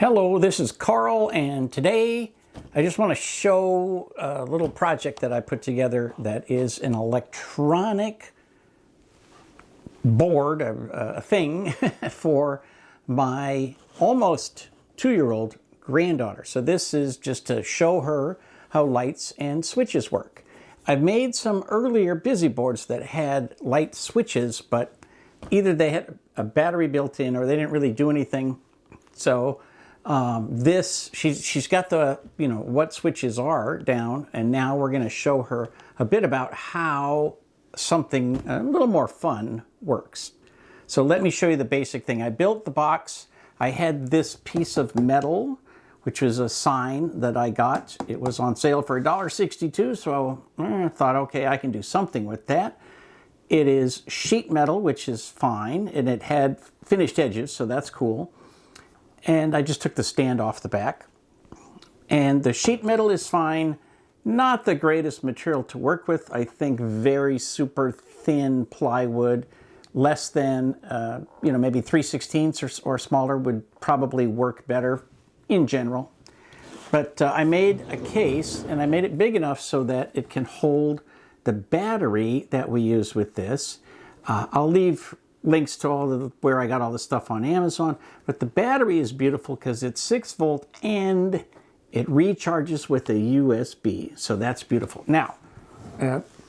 Hello, this is Carl, and today I just want to show a little project that I put together that is an electronic board, a thing for my almost 2-year-old granddaughter. So this is just to show her how lights and switches work. I've made some earlier busy boards that had light switches, but either they had a battery built in or they didn't really do anything. So she's got the, what switches are down, and now we're going to show her a bit about how something a little more fun works. So let me show you the basic thing. I built the box. I had this piece of metal, which was a sign that I got. It was on sale for $1.62, so I thought, okay, I can do something with that. It is sheet metal, which is fine, and it had finished edges, so that's cool. And I just took the stand off the back. And the sheet metal is fine. Not the greatest material to work with. I think very super thin plywood, less than, maybe 3/16 or smaller would probably work better in general. But I made a case, and I made it big enough so that it can hold the battery that we use with this. I'll leave links to where I got all the stuff on Amazon, but the battery is beautiful because it's 6 volt and it recharges with a USB, so that's beautiful. Now,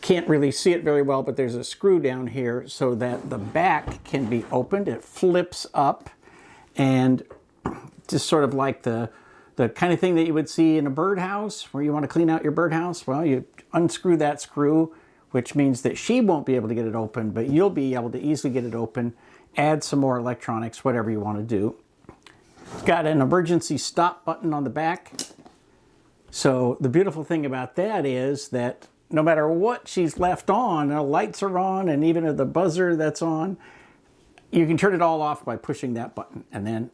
can't really see it very well, but there's a screw down here so that the back can be opened. It flips up, and just sort of like the kind of thing that you would see in a birdhouse where you want to clean out your birdhouse. Well, you unscrew that screw, which means that she won't be able to get it open, but you'll be able to easily get it open, add some more electronics, whatever you want to do. It's got an emergency stop button on the back. So the beautiful thing about that is that no matter what she's left on, the lights are on, and even the buzzer that's on, you can turn it all off by pushing that button, and then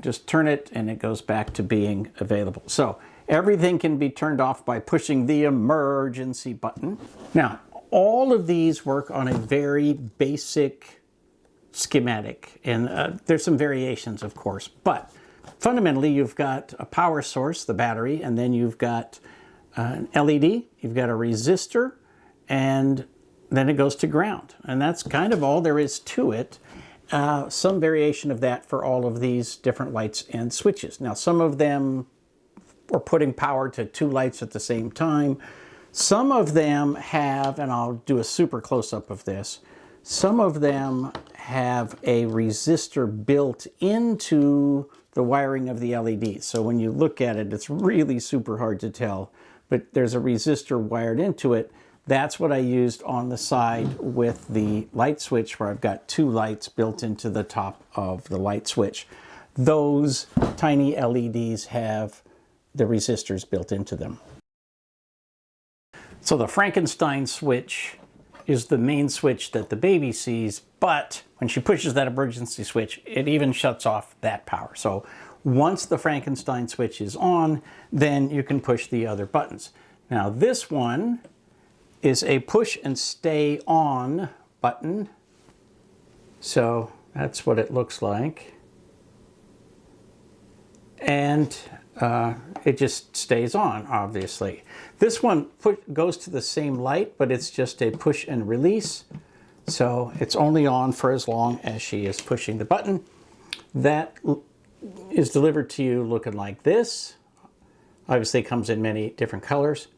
just turn it and it goes back to being available. So everything can be turned off by pushing the emergency button. Now, all of these work on a very basic schematic, and there's some variations, of course, but fundamentally you've got a power source, the battery, and then you've got an LED, you've got a resistor, and then it goes to ground. And that's kind of all there is to it. Some variation of that for all of these different lights and switches. Now, some of them are putting power to 2 lights at the same time. Some of them have, and I'll do a super close-up of this, some of them have a resistor built into the wiring of the LED. So when you look at it, it's really super hard to tell, but there's a resistor wired into it. That's what I used on the side with the light switch, where I've got 2 lights built into the top of the light switch. Those tiny LEDs have the resistors built into them. So the Frankenstein switch is the main switch that the baby sees, but when she pushes that emergency switch, it even shuts off that power. So once the Frankenstein switch is on, then you can push the other buttons. Now this one is a push and stay on button. So that's what it looks like. And it just stays on, obviously. This one goes to the same light, but it's just a push and release. So it's only on for as long as she is pushing the button. That is delivered to you looking like this. Obviously it comes in many different colors.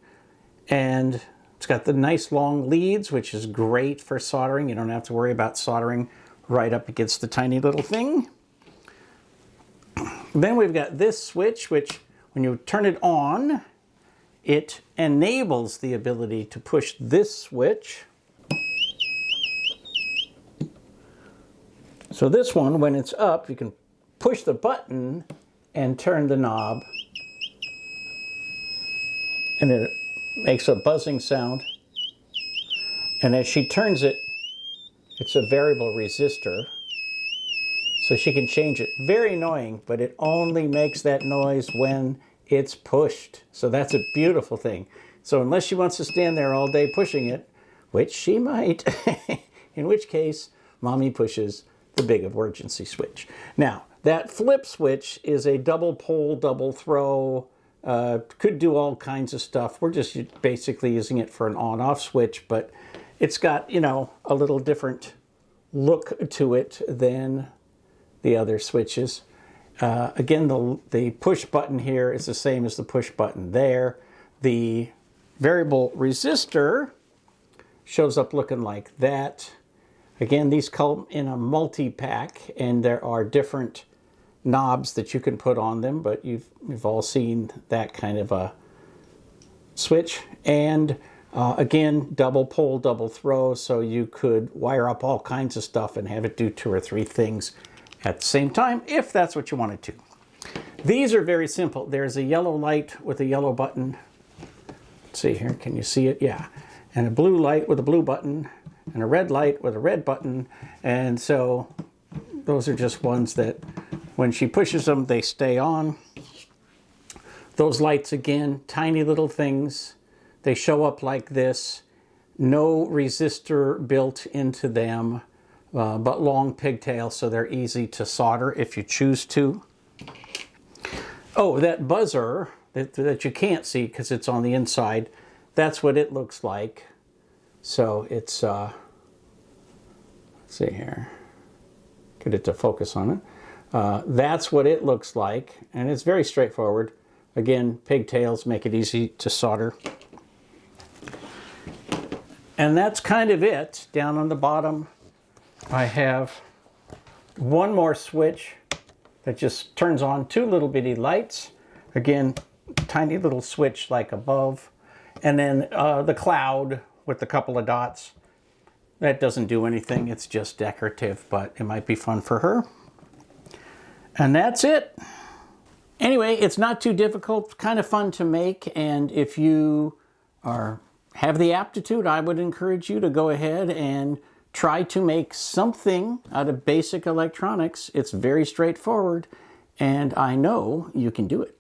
And it's got the nice long leads, which is great for soldering. You don't have to worry about soldering right up against the tiny little thing. Then we've got this switch, which when you turn it on, it enables the ability to push this switch. So this one, when it's up, you can push the button and turn the knob, and it makes a buzzing sound. And as she turns it, it's a variable resistor, so she can change it. Very annoying, but it only makes that noise when it's pushed. So that's a beautiful thing. So unless she wants to stand there all day pushing it, which she might, in which case, mommy pushes the big emergency switch. Now, That flip switch is a double pole, double throw, could do all kinds of stuff. We're just basically using it for an on-off switch, but it's got, you know, a little different look to it than the other switches. Again, the push button here is the same as the push button there. The variable resistor shows up looking like that. Again, these come in a multi-pack, and there are different knobs that you can put on them, but you've all seen that kind of a switch. And again, double pole, double throw, so you could wire up all kinds of stuff and have it do 2 or 3 things at the same time, if that's what you wanted to. These are very simple. There's a yellow light with a yellow button. Let's see here, can you see it? Yeah. And a blue light with a blue button, and a red light with a red button. And so those are just ones that when she pushes them, they stay on. Those lights, again, tiny little things. They show up like this. No resistor built into them, but long pigtails, so they're easy to solder if you choose to. Oh, that buzzer that you can't see because it's on the inside, that's what it looks like. So it's, let's see here, get it to focus on it. That's what it looks like, and it's very straightforward. Again, pigtails make it easy to solder. And that's kind of it. Down on the bottom, I have one more switch that just turns on 2 little bitty lights. Again, tiny little switch like above. And then the cloud with a couple of dots. That doesn't do anything, it's just decorative, but it might be fun for her. And that's it. Anyway, it's not too difficult, kind of fun to make, and if you have the aptitude, I would encourage you to go ahead and try to make something out of basic electronics. It's very straightforward, and I know you can do it.